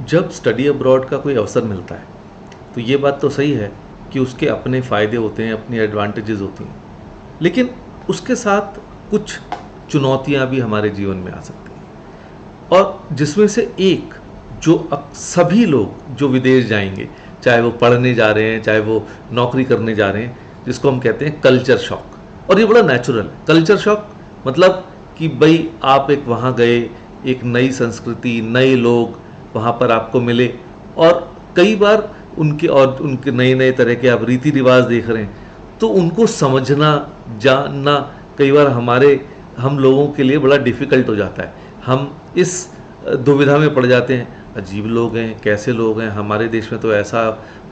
जब study abroad का कोई अवसर मिलता है तो ये बात तो सही है कि उसके अपने फ़ायदे होते हैं, अपनी एडवांटेजेस होती हैं, लेकिन उसके साथ कुछ चुनौतियां भी हमारे जीवन में आ सकती हैं। और जिसमें से एक जो सभी लोग जो विदेश जाएंगे, चाहे वो पढ़ने जा रहे हैं, चाहे वो नौकरी करने जा रहे हैं, जिसको हम कहते हैं कल्चर शॉक। और ये बड़ा नेचुरल है कल्चर शॉक, मतलब कि भाई आप एक वहाँ गए, एक नई संस्कृति, नए लोग वहाँ पर आपको मिले, और कई बार उनके नए नए तरह के आप रीति रिवाज देख रहे हैं, तो उनको समझना, जानना कई बार हम लोगों के लिए बड़ा डिफ़िकल्ट हो जाता है। हम इस दुविधा में पड़ जाते हैं, अजीब लोग हैं, कैसे लोग हैं, हमारे देश में तो ऐसा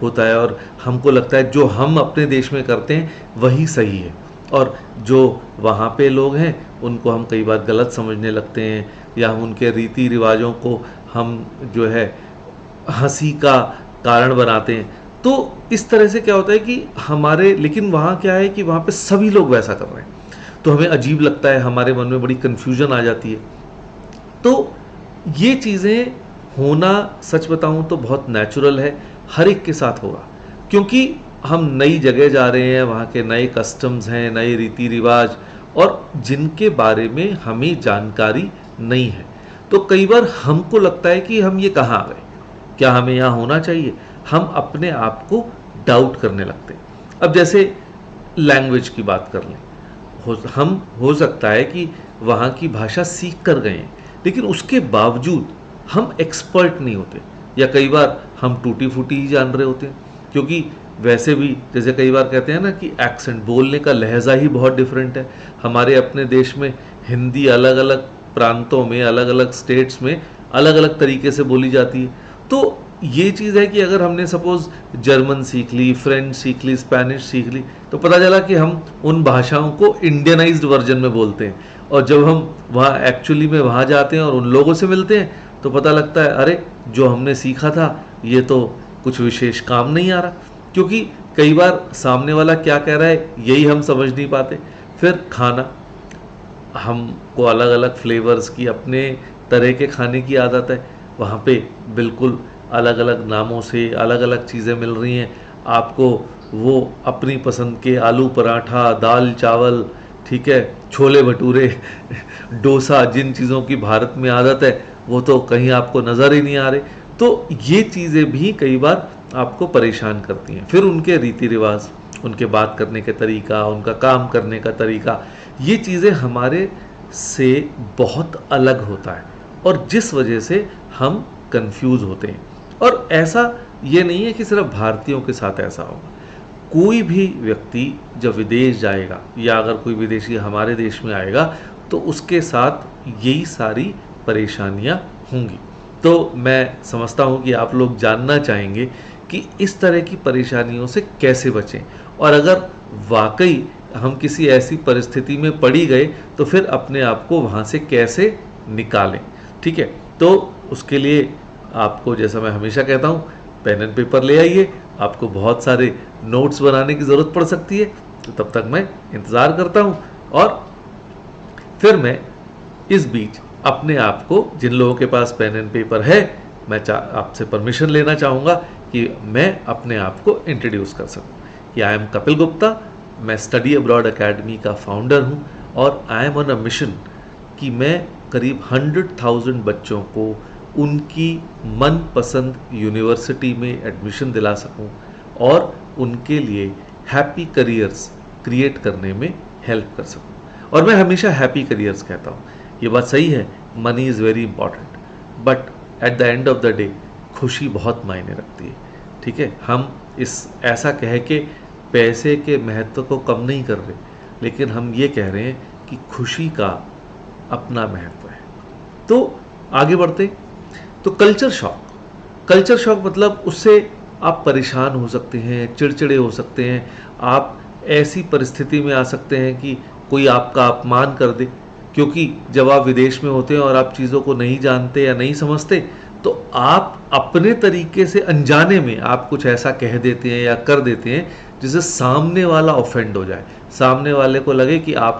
होता है, और हमको लगता है जो हम अपने देश में करते हैं वही सही है, और जो वहाँ पे लोग हैं उनको हम कई बार गलत समझने लगते हैं, या उनके रीति रिवाजों को हम जो है हंसी का कारण बनाते हैं। तो इस तरह से क्या होता है कि लेकिन वहाँ क्या है कि वहाँ पे सभी लोग वैसा कर रहे हैं, तो हमें अजीब लगता है, हमारे मन में बड़ी कन्फ्यूजन आ जाती है। तो ये चीज़ें होना, सच बताऊं तो बहुत नेचुरल है, हर एक के साथ होगा, क्योंकि हम नई जगह जा रहे हैं, वहाँ के नए कस्टम्स हैं, नए रीति रिवाज, और जिनके बारे में हमें जानकारी नहीं है। तो कई बार हमको लगता है कि हम ये कहाँ आ गए, क्या हमें यहाँ होना चाहिए, हम अपने आप को डाउट करने लगते हैं। अब जैसे लैंग्वेज की बात कर लें, हो सकता है कि वहाँ की भाषा सीख कर गए हैं, लेकिन उसके बावजूद हम एक्सपर्ट नहीं होते, या कई बार हम टूटी फूटी ही जान रहे होते हैं, क्योंकि वैसे भी जैसे कई बार कहते हैं ना कि एक्सेंट, बोलने का लहजा ही बहुत डिफरेंट है। हमारे अपने देश में हिंदी अलग अलग प्रांतों में, अलग अलग स्टेट्स में अलग अलग तरीके से बोली जाती है। तो ये चीज़ है कि अगर हमने सपोज जर्मन सीख ली, फ्रेंच सीख ली, स्पेनिश सीख ली, तो पता चला कि हम उन भाषाओं को इंडियनाइज्ड वर्जन में बोलते हैं, और जब हम वहाँ एक्चुअली में वहाँ जाते हैं और उन लोगों से मिलते हैं तो पता लगता है अरे जो हमने सीखा था ये तो कुछ विशेष काम नहीं आ रहा, क्योंकि कई बार सामने वाला क्या कह रहा है यही हम समझ नहीं पाते। फिर खाना, हमको अलग अलग फ्लेवर्स की, अपने तरह के खाने की आदत है, वहाँ पे बिल्कुल अलग अलग नामों से अलग अलग चीज़ें मिल रही हैं आपको, वो अपनी पसंद के आलू पराठा, दाल चावल, ठीक है, छोले भटूरे, डोसा, जिन चीज़ों की भारत में आदत है वो तो कहीं आपको नज़र ही नहीं आ रहे। तो ये चीज़ें भी कई बार आपको परेशान करती हैं। फिर उनके रीति रिवाज, उनके बात करने के तरीका, उनका काम करने का तरीका, ये चीज़ें हमारे से बहुत अलग होता है, और जिस वजह से हम कंफ्यूज होते हैं। और ऐसा ये नहीं है कि सिर्फ भारतीयों के साथ ऐसा होगा, कोई भी व्यक्ति जब विदेश जाएगा, या अगर कोई विदेशी हमारे देश में आएगा, तो उसके साथ यही सारी परेशानियां होंगी। तो मैं समझता हूं कि आप लोग जानना चाहेंगे कि इस तरह की परेशानियों से कैसे बचें, और अगर वाकई हम किसी ऐसी परिस्थिति में पड़ी गए तो फिर अपने आप को वहाँ से कैसे निकालें। ठीक है, तो उसके लिए आपको, जैसा मैं हमेशा कहता हूँ, पेन एंड पेपर ले आइए। आपको बहुत सारे नोट्स बनाने की ज़रूरत पड़ सकती है, तो तब तक मैं इंतज़ार करता हूँ। और फिर मैं इस बीच अपने आप को, जिन लोगों के पास पेन एंड पेपर है, मैं आपसे परमिशन लेना चाहूँगा कि मैं अपने आप को इंट्रोड्यूस कर सकूँ कि आई एम कपिल गुप्ता, मैं स्टडी अब्रॉड एकेडमी का फाउंडर हूँ, और I am on a mission कि मैं करीब 100,000 बच्चों को उनकी मनपसंद यूनिवर्सिटी में एडमिशन दिला सकूं, और उनके लिए हैप्पी करियर्स क्रिएट करने में हेल्प कर सकूं। और मैं हमेशा हैप्पी करियर्स कहता हूं, ये बात सही है, money is very important, but at the end of the day खुशी बहुत मायने रखती है। ठीक है, हम ऐसा कह के पैसे के महत्व को कम नहीं कर रहे, लेकिन हम ये कह रहे हैं कि खुशी का अपना महत्व है। तो आगे बढ़ते, तो कल्चर शॉक मतलब उससे आप परेशान हो सकते हैं, चिड़चिड़े हो सकते हैं, आप ऐसी परिस्थिति में आ सकते हैं कि कोई आपका अपमान कर दे, क्योंकि जब आप विदेश में होते हैं और आप चीज़ों को नहीं जानते या नहीं समझते, तो आप अपने तरीके से अनजाने में आप कुछ ऐसा कह देते हैं या कर देते हैं जिससे सामने वाला ऑफेंड हो जाए, सामने वाले को लगे कि आप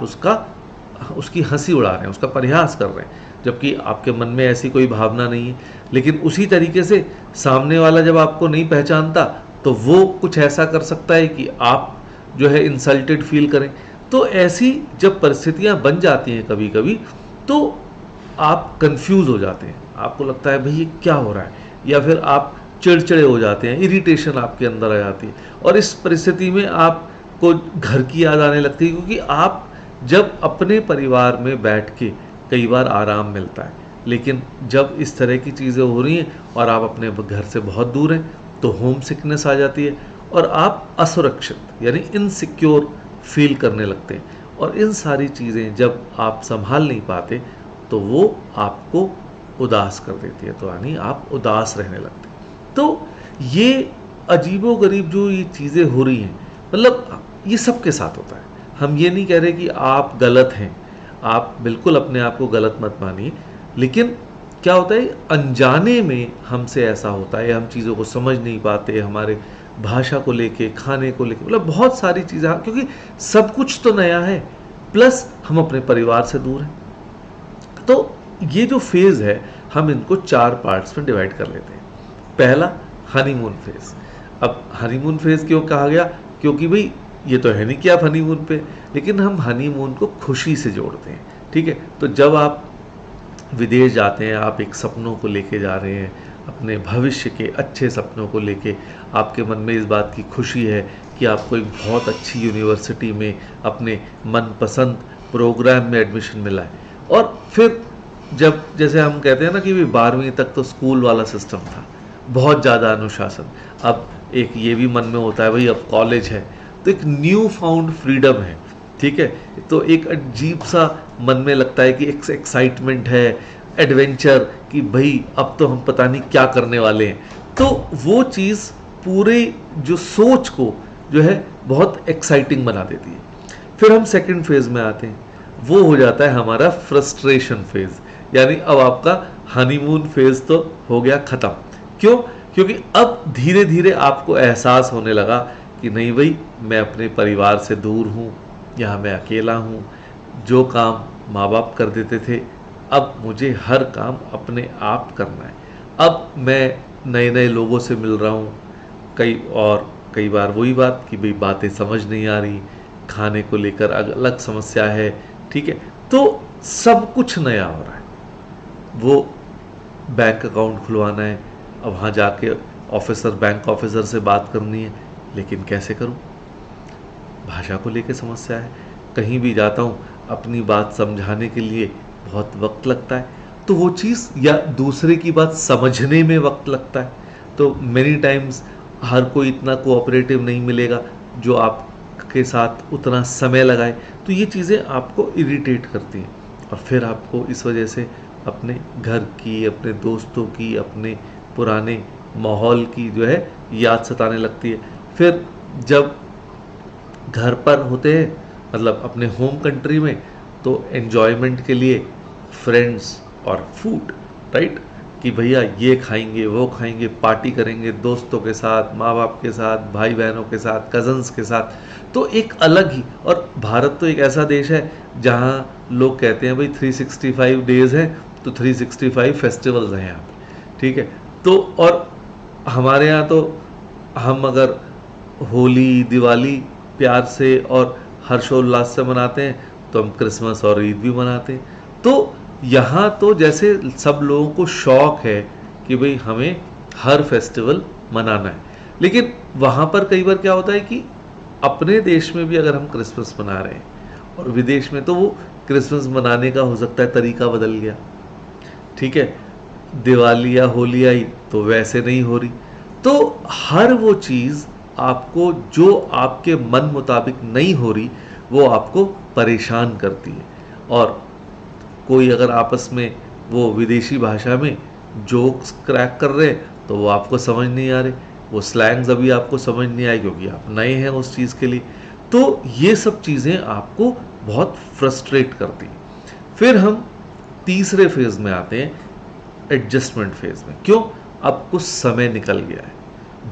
उसकी हंसी उड़ा रहे हैं, उसका परिहास कर रहे हैं। जबकि आपके मन में ऐसी कोई भावना नहीं है। लेकिन उसी तरीके से सामने वाला जब आपको नहीं पहचानता तो वो कुछ ऐसा कर सकता है कि आप जो है इंसल्टेड फील करें। तो ऐसी जब परिस्थितियां बन जाती हैं कभी कभी, तो आप कंफ्यूज हो जाते हैं, आपको लगता है भाई ये क्या हो रहा है, या फिर आप चिड़चिड़े हो जाते हैं, इरिटेशन आपके अंदर आ जाती है। और इस परिस्थिति में आपको घर की याद आने लगती है, क्योंकि आप जब अपने परिवार में बैठ के कई बार आराम मिलता है, लेकिन जब इस तरह की चीज़ें हो रही हैं और आप अपने घर से बहुत दूर हैं तो होम सिकनेस आ जाती है और आप असुरक्षित यानी इनसिक्योर फील करने लगते हैं। और इन सारी चीज़ें जब आप संभाल नहीं पाते तो वो आपको उदास कर देती है, तो यानी आप उदास रहने लगते हैं। तो ये अजीबोगरीब जो ये चीज़ें हो रही हैं, मतलब ये सबके साथ होता है। हम ये नहीं कह रहे कि आप गलत हैं, आप बिल्कुल अपने आप को गलत मत मानिए, लेकिन क्या होता है अनजाने में हमसे ऐसा होता है, हम चीज़ों को समझ नहीं पाते, हमारे भाषा को लेके, खाने को लेके, मतलब बहुत सारी चीज़ें, क्योंकि सब कुछ तो नया है, प्लस हम अपने परिवार से दूर हैं। तो ये जो फेज़ है हम इनको 4 पार्ट्स में डिवाइड कर लेते हैं। पहला हनीमून फेज़। अब हनीमून फेज़ क्यों कहा गया? क्योंकि भाई ये तो है नहीं कि आप हनीमून पे, लेकिन हम हनीमून को खुशी से जोड़ते हैं, ठीक है। तो जब आप विदेश जाते हैं, आप एक सपनों को लेके जा रहे हैं, अपने भविष्य के अच्छे सपनों को लेके, आपके मन में इस बात की खुशी है कि आपको एक बहुत अच्छी यूनिवर्सिटी में अपने मनपसंद प्रोग्राम में एडमिशन मिला है। और फिर जब जैसे हम कहते हैं ना कि 12वीं तक तो स्कूल वाला सिस्टम था, बहुत ज़्यादा अनुशासन, अब एक ये भी मन में होता है भाई अब कॉलेज है, तो एक न्यू फाउंड फ्रीडम है, ठीक है। तो एक अजीब सा मन में लगता है कि एक एक्साइटमेंट है, एडवेंचर, कि भाई अब तो हम पता नहीं क्या करने वाले हैं। तो वो चीज़ पूरे जो सोच को जो है बहुत एक्साइटिंग बना देती है। फिर हम सेकंड फेज में आते हैं, वो हो जाता है हमारा फ्रस्ट्रेशन फेज, यानी अब आपका हनीमून फेज तो हो गया ख़त्म। क्यों? क्योंकि अब धीरे धीरे आपको एहसास होने लगा कि नहीं भाई मैं अपने परिवार से दूर हूँ, यहाँ मैं अकेला हूँ, जो काम माँ बाप कर देते थे अब मुझे हर काम अपने आप करना है। अब मैं नए नए लोगों से मिल रहा हूँ, कई बार वही बात कि भाई बातें समझ नहीं आ रही, खाने को लेकर अलग समस्या है, ठीक है। तो सब कुछ नया हो रहा है। वो बैंक अकाउंट खुलवाना है, अब वहाँ जाके बैंक ऑफिसर से बात करनी है, लेकिन कैसे करूँ? भाषा को लेके समस्या है, कहीं भी जाता हूँ अपनी बात समझाने के लिए बहुत वक्त लगता है, तो वो चीज़, या दूसरे की बात समझने में वक्त लगता है। तो मेनी टाइम्स हर कोई इतना कोऑपरेटिव नहीं मिलेगा जो आपके साथ उतना समय लगाए, तो ये चीज़ें आपको इरिटेट करती हैं और फिर आपको इस वजह से अपने घर की, अपने दोस्तों की, अपने पुराने माहौल की जो है याद सताने लगती है। फिर जब घर पर होते हैं, मतलब अपने होम कंट्री में, तो एन्जॉयमेंट के लिए फ्रेंड्स और फूड, राइट, कि भैया ये खाएंगे, वो खाएंगे, पार्टी करेंगे दोस्तों के साथ, माँ बाप के साथ, भाई बहनों के साथ, कज़न्स के साथ, तो एक अलग ही। और भारत तो एक ऐसा देश है जहाँ लोग कहते हैं भाई 365 डेज़ हैं तो 365 फेस्टिवल्स हैं यहाँ पे, ठीक है। तो और हमारे यहाँ तो हम अगर होली दिवाली प्यार से और हर्षोल्लास से मनाते हैं तो हम क्रिसमस और ईद भी मनाते हैं। तो यहाँ तो जैसे सब लोगों को शौक है कि भाई हमें हर फेस्टिवल मनाना है, लेकिन वहाँ पर कई बार क्या होता है कि अपने देश में भी अगर हम क्रिसमस मना रहे हैं और विदेश में, तो वो क्रिसमस मनाने का हो सकता है तरीका बदल गया, ठीक है। दिवाली या होली आई तो वैसे नहीं हो रही। तो हर वो चीज़ आपको जो आपके मन मुताबिक नहीं हो रही वो आपको परेशान करती है। और कोई अगर आपस में वो विदेशी भाषा में जोक्स क्रैक कर रहे हैं तो वो आपको समझ नहीं आ रहे, वो स्लैंग्स अभी आपको समझ नहीं आए क्योंकि आप नए हैं उस चीज़ के लिए। तो ये सब चीज़ें आपको बहुत फ्रस्ट्रेट करती हैं। फिर हम तीसरे फेज़ में आते हैं, एडजस्टमेंट फेज़ में। क्यों? अब कुछ समय निकल गया है,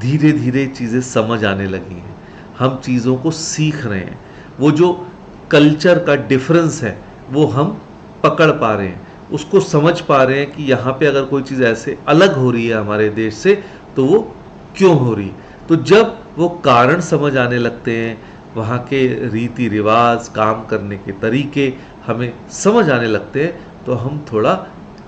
धीरे धीरे चीज़ें समझ आने लगी हैं, हम चीज़ों को सीख रहे हैं, वो जो कल्चर का डिफरेंस है वो हम पकड़ पा रहे हैं, उसको समझ पा रहे हैं कि यहाँ पे अगर कोई चीज़ ऐसे अलग हो रही है हमारे देश से तो वो क्यों हो रही है। तो जब वो कारण समझ आने लगते हैं, वहाँ के रीति रिवाज, काम करने के तरीके हमें समझ आने लगते हैं, तो हम थोड़ा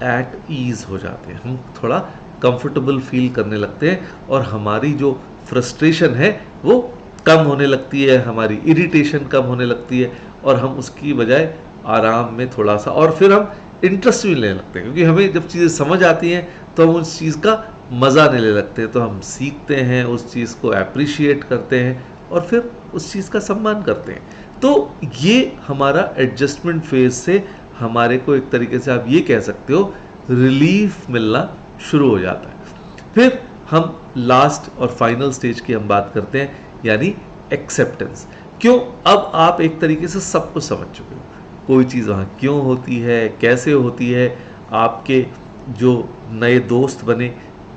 एट ईज़ हो जाते हैं, हम थोड़ा कंफर्टेबल फील करने लगते हैं और हमारी जो फ्रस्ट्रेशन है वो कम होने लगती है, हमारी इरिटेशन कम होने लगती है और हम उसकी बजाय आराम में थोड़ा सा, और फिर हम इंटरेस्ट भी लेने लगते हैं, क्योंकि हमें जब चीज़ें समझ आती हैं तो हम उस चीज़ का मज़ा लेने लगते हैं, तो हम सीखते हैं, उस चीज़ को अप्रिशिएट करते हैं और फिर उस चीज़ का सम्मान करते हैं। तो ये हमारा एडजस्टमेंट फेज से हमारे को एक तरीके से आप ये कह सकते हो रिलीफ मिलना शुरू हो जाता है। फिर हम लास्ट और फाइनल स्टेज की हम बात करते हैं, यानी एक्सेप्टेंस। क्यों? अब आप एक तरीके से सब कुछ समझ चुके हो, कोई चीज़ वहाँ क्यों होती है, कैसे होती है, आपके जो नए दोस्त बने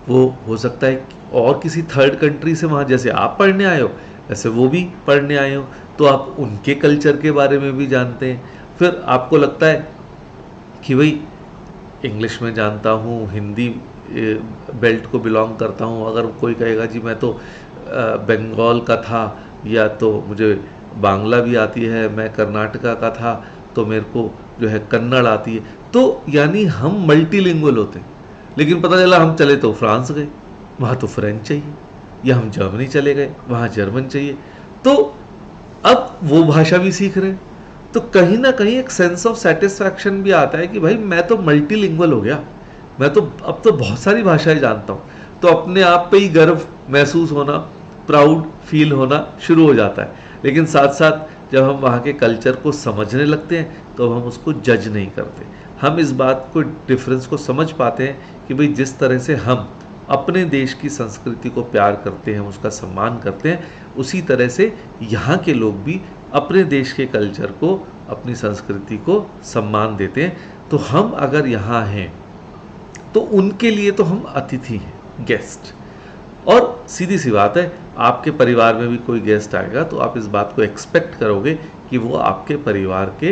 वो हो सकता है और किसी थर्ड कंट्री से, वहाँ जैसे आप पढ़ने आए हो वैसे वो भी पढ़ने आए हो, तो आप उनके कल्चर के बारे में भी जानते हैं। फिर आपको लगता है कि भाई इंग्लिश में जानता हूँ, हिंदी बेल्ट को बिलोंग करता हूँ, अगर कोई कहेगा जी मैं तो बंगाल का था, या तो मुझे बांग्ला भी आती है, मैं कर्नाटका का था तो मेरे को जो है कन्नड़ आती है, तो यानी हम मल्टीलिंगुअल होते हैं। लेकिन पता चला हम चले तो फ्रांस गए, वहाँ तो फ्रेंच चाहिए, या हम जर्मनी चले गए, वहाँ जर्मन चाहिए, तो अब वो भाषा भी सीख रहे हैं। तो कहीं ना कहीं एक सेंस ऑफ सेटिस्फैक्शन भी आता है कि भाई मैं तो मल्टीलिंगुअल हो गया, मैं तो अब तो बहुत सारी भाषाएं जानता हूँ, तो अपने आप पे ही गर्व महसूस होना, प्राउड फील होना शुरू हो जाता है। लेकिन साथ साथ जब हम वहाँ के कल्चर को समझने लगते हैं तो हम उसको जज नहीं करते, हम इस बात को, डिफरेंस को समझ पाते हैं कि भाई जिस तरह से हम अपने देश की संस्कृति को प्यार करते हैं, उसका सम्मान करते हैं, उसी तरह से यहाँ के लोग भी अपने देश के कल्चर को, अपनी संस्कृति को सम्मान देते हैं। तो हम अगर यहाँ हैं तो उनके लिए तो हम अतिथि हैं, गेस्ट। और सीधी सी बात है, आपके परिवार में भी कोई गेस्ट आएगा तो आप इस बात को एक्सपेक्ट करोगे कि वो आपके परिवार के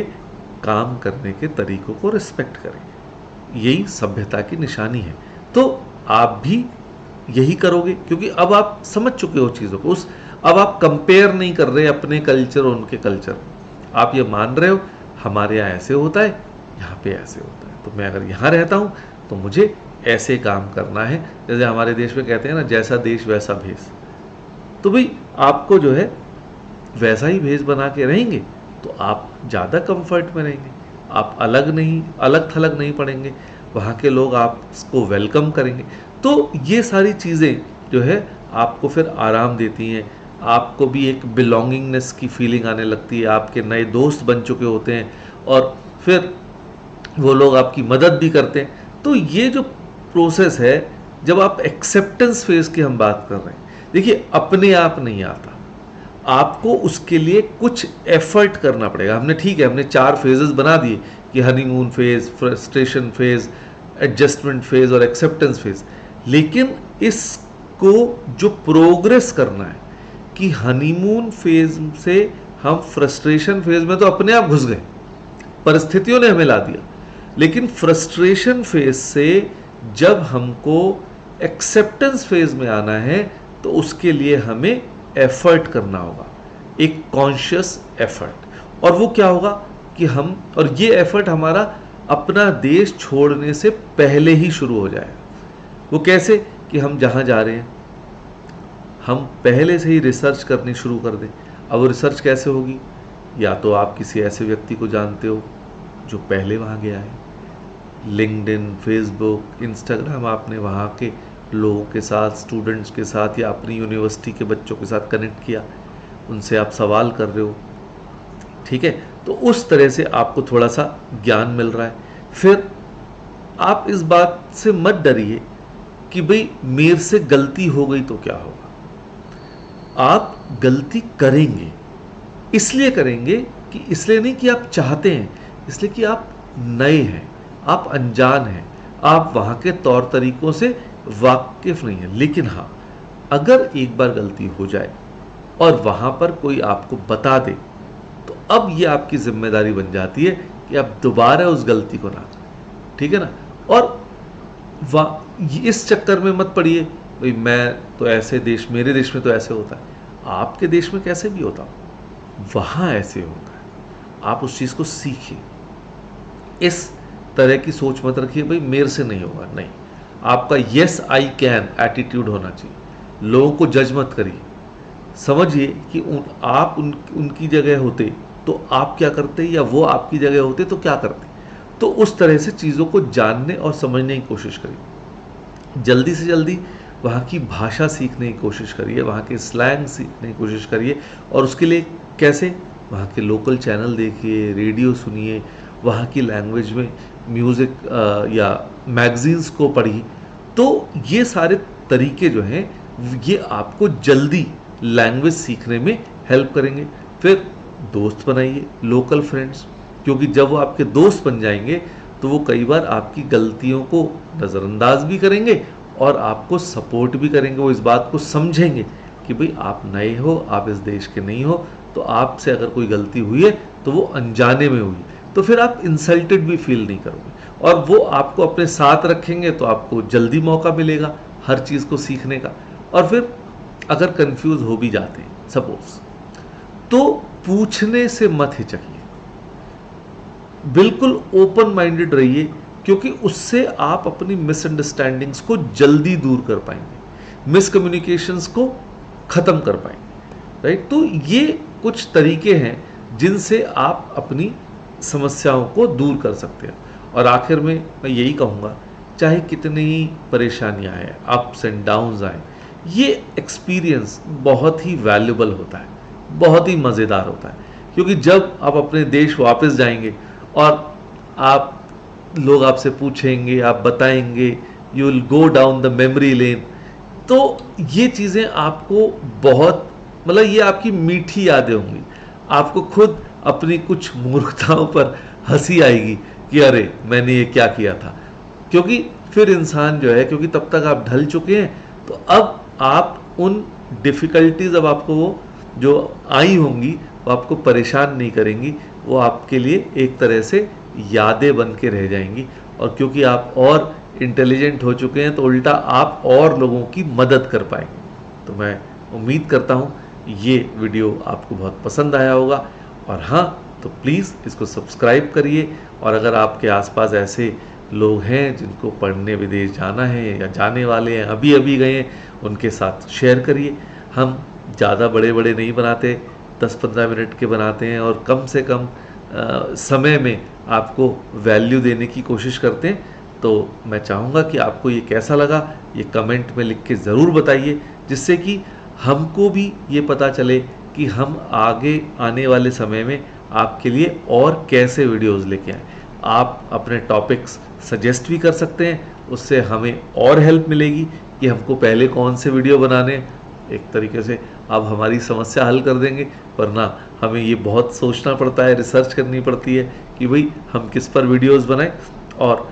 काम करने के तरीकों को रिस्पेक्ट करेंगे, यही सभ्यता की निशानी है। तो आप भी यही करोगे, क्योंकि अब आप समझ चुके हो चीज़ों को, अब आप कंपेयर नहीं कर रहे अपने कल्चर और उनके कल्चर, आप ये मान रहे हो हमारे यहाँ ऐसे होता है, यहाँ पे ऐसे होता है, तो मैं अगर यहाँ रहता हूँ तो मुझे ऐसे काम करना है। जैसे हमारे देश में कहते हैं ना, जैसा देश वैसा भेष, तो भाई आपको जो है वैसा ही भेष बना के रहेंगे तो आप ज़्यादा कंफर्ट में रहेंगे, आप अलग थलग नहीं पड़ेंगे, वहाँ के लोग आपको वेलकम करेंगे। तो ये सारी चीज़ें जो है आपको फिर आराम देती हैं, आपको भी एक बिलोंगिंगनेस की फीलिंग आने लगती है, आपके नए दोस्त बन चुके होते हैं और फिर वो लोग आपकी मदद भी करते हैं। तो ये जो प्रोसेस है, जब आप एक्सेप्टेंस फेज की हम बात कर रहे हैं, देखिए अपने आप नहीं आता, आपको उसके लिए कुछ एफर्ट करना पड़ेगा। हमने ठीक है, हमने 4 फेजेस बना दिए कि honeymoon phase, frustration phase, adjustment phase और एक्सेप्टेंस फेज, लेकिन इसको जो प्रोग्रेस करना है कि हनीमून फेज से हम फ्रस्ट्रेशन फेज में तो अपने आप घुस गए, परिस्थितियों ने हमें ला दिया, लेकिन फ्रस्ट्रेशन फेज से जब हमको एक्सेप्टेंस फेज में आना है तो उसके लिए हमें एफर्ट करना होगा, एक कॉन्शियस एफर्ट। और वो क्या होगा कि हम, और ये एफर्ट हमारा अपना देश छोड़ने से पहले ही शुरू हो जाएगा। वो कैसे? कि हम जहाँ जा रहे हैं हम पहले से ही रिसर्च करनी शुरू कर दें। अब वो रिसर्च कैसे होगी? या तो आप किसी ऐसे व्यक्ति को जानते हो जो पहले वहाँ गया है, लिंक्डइन, फेसबुक, इंस्टाग्राम, आपने वहाँ के लोगों के साथ, स्टूडेंट्स के साथ या अपनी यूनिवर्सिटी के बच्चों के साथ कनेक्ट किया, उनसे आप सवाल कर रहे हो, ठीक है, तो उस तरह से आपको थोड़ा सा ज्ञान मिल रहा है। फिर आप इस बात से मत डरिए कि भाई मेरे से गलती हो गई तो क्या होगा। आप गलती करेंगे, इसलिए करेंगे कि इसलिए नहीं कि आप चाहते हैं, इसलिए कि आप नए हैं, आप अनजान हैं, आप वहाँ के तौर तरीकों से वाकिफ नहीं है। लेकिन हाँ, अगर एक बार गलती हो जाए और वहाँ पर कोई आपको बता दे तो अब ये आपकी जिम्मेदारी बन जाती है कि आप दोबारा उस गलती को ना करें। ठीक है ना। और इस चक्कर में मत पड़िए भाई मैं तो ऐसे देश, मेरे देश में तो ऐसे होता है। आपके देश में कैसे भी होता, वहाँ ऐसे होता है, आप उस चीज़ को सीखिए। इस तरह की सोच मत रखिए भाई मेरे से नहीं होगा, नहीं। आपका येस आई कैन एटीट्यूड होना चाहिए। लोगों को जज मत करिए, समझिए कि आप उनकी जगह होते तो आप क्या करते, या वो आपकी जगह होते तो क्या करते। तो उस तरह से चीज़ों को जानने और समझने की कोशिश करिए। जल्दी से जल्दी वहाँ की भाषा सीखने की कोशिश करिए, वहाँ के स्लैंग सीखने की कोशिश करिए। और उसके लिए कैसे, वहाँ के लोकल चैनल देखिए, रेडियो सुनिए, वहाँ की लैंग्वेज में म्यूज़िक या मैगजीन्स को पढ़िए। तो ये सारे तरीके जो हैं ये आपको जल्दी लैंग्वेज सीखने में हेल्प करेंगे। फिर दोस्त बनाइए, लोकल फ्रेंड्स, क्योंकि जब वो आपके दोस्त बन जाएंगे तो वो कई बार आपकी गलतियों को नज़रअंदाज भी करेंगे और आपको सपोर्ट भी करेंगे। वो इस बात को समझेंगे कि भाई आप नए हो, आप इस देश के नहीं हो, तो आपसे अगर कोई गलती हुई है तो वो अनजाने में हुई, तो फिर आप इंसल्टेड भी फील नहीं करोगे। और वो आपको अपने साथ रखेंगे तो आपको जल्दी मौका मिलेगा हर चीज़ को सीखने का। और फिर अगर कंफ्यूज हो भी जाते हैं सपोज, तो पूछने से मत हिचकिए, बिल्कुल ओपन माइंडेड रहिए, क्योंकि उससे आप अपनी मिसअंडरस्टैंडिंग्स को जल्दी दूर कर पाएंगे, मिसकम्युनिकेशंस को खत्म कर पाएंगे, राइट। तो ये कुछ तरीके हैं जिनसे आप अपनी समस्याओं को दूर कर सकते हैं। और आखिर में मैं यही कहूँगा, चाहे कितनी ही परेशानियाँ आए, अप्स एंड डाउन्स आए, ये एक्सपीरियंस बहुत ही वैल्यूबल होता है, बहुत ही मज़ेदार होता है। क्योंकि जब आप अपने देश वापस जाएंगे और लोग आपसे पूछेंगे, आप बताएंगे, you will go down the memory lane, तो ये चीज़ें आपको बहुत, मतलब ये आपकी मीठी यादें होंगी। आपको खुद अपनी कुछ मूर्खताओं पर हंसी आएगी कि अरे मैंने ये क्या किया था। क्योंकि फिर इंसान जो है, क्योंकि तब तक आप ढल चुके हैं, तो अब आप उन डिफ़िकल्टीज, अब आपको वो जो आई होंगी वो आपको परेशान नहीं करेंगी, वो आपके लिए एक तरह से यादें बन के रह जाएंगी। और क्योंकि आप और इंटेलिजेंट हो चुके हैं तो उल्टा आप और लोगों की मदद कर पाएंगे। तो मैं उम्मीद करता हूँ ये वीडियो आपको बहुत पसंद आया होगा। और हाँ, तो प्लीज़ इसको सब्सक्राइब करिए। और अगर आपके आसपास ऐसे लोग हैं जिनको पढ़ने विदेश जाना है या जाने वाले हैं, अभी अभी गए हैं, उनके साथ शेयर करिए। हम ज़्यादा बड़े बड़े नहीं बनाते, 10-15 मिनट के बनाते हैं और कम से कम समय में आपको वैल्यू देने की कोशिश करते हैं। तो मैं चाहूँगा कि आपको ये कैसा लगा, ये कमेंट में लिख के ज़रूर बताइए, जिससे कि हमको भी ये पता चले कि हम आगे आने वाले समय में आपके लिए और कैसे वीडियोज़ लेके आएँ। आप अपने टॉपिक्स सजेस्ट भी कर सकते हैं, उससे हमें और हेल्प मिलेगी कि हमको पहले कौन से वीडियो बनाने। एक तरीके से आप हमारी समस्या हल कर देंगे, वरना हमें ये बहुत सोचना पड़ता है, रिसर्च करनी पड़ती है कि भाई हम किस पर वीडियोस बनाएं। और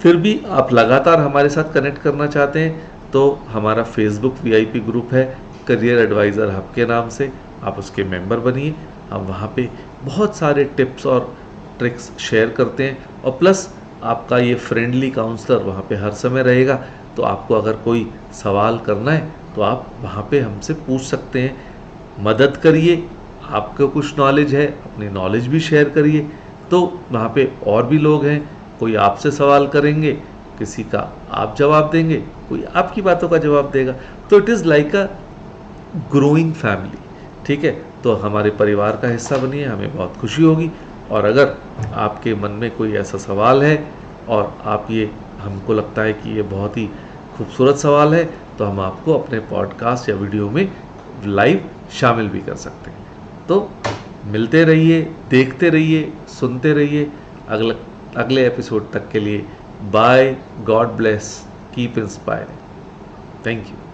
फिर भी आप लगातार हमारे साथ कनेक्ट करना चाहते हैं तो हमारा फेसबुक VIP ग्रुप है करियर एडवाइज़र हब के नाम से, आप उसके मेंबर बनिए। हम वहाँ पे बहुत सारे टिप्स और ट्रिक्स शेयर करते हैं, और प्लस आपका ये फ्रेंडली काउंसलर वहाँ पे हर समय रहेगा। तो आपको अगर कोई सवाल करना है तो आप वहाँ पे हमसे पूछ सकते हैं, मदद करिए। आपको कुछ नॉलेज है, अपनी नॉलेज भी शेयर करिए। तो वहाँ पे और भी लोग हैं, कोई आपसे सवाल करेंगे, किसी का आप जवाब देंगे, कोई आपकी बातों का जवाब देगा। तो it is like a growing family, ठीक है। तो हमारे परिवार का हिस्सा बनिए, हमें बहुत खुशी होगी। और अगर आपके मन में कोई ऐसा सवाल है और आप ये, हमको लगता है कि ये बहुत ही खूबसूरत सवाल है, तो हम आपको अपने पॉडकास्ट या वीडियो में लाइव शामिल भी कर सकते हैं। तो मिलते रहिए, देखते रहिए, सुनते रहिए। अगले एपिसोड तक के लिए bye, God bless, keep inspiring, thank you.